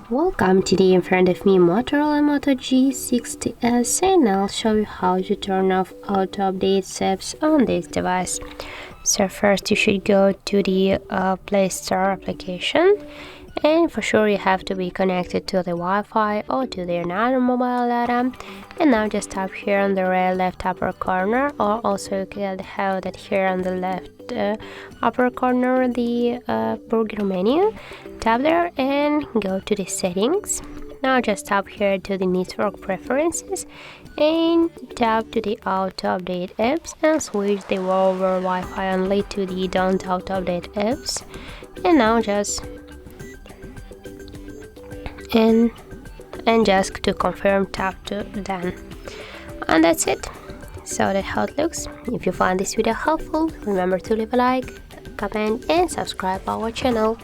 Welcome today in front of me Motorola Moto G60S, and I'll show you how to turn off auto update apps on this device. So first you should go to the Play Store application, and for sure you have to be connected to the Wi-Fi or to the another mobile data. And now just tap here on the right left upper corner, or also you can have that here on the left upper corner, the burger menu. Tap there and go to the settings. Now just tap here to the network preferences and tap to the auto update apps and switch the over Wi-Fi only to the don't auto update apps. And now just and just to confirm, tap to done, and that's it. So that's how it looks. If you find this video helpful, remember to leave a like, comment and subscribe our channel.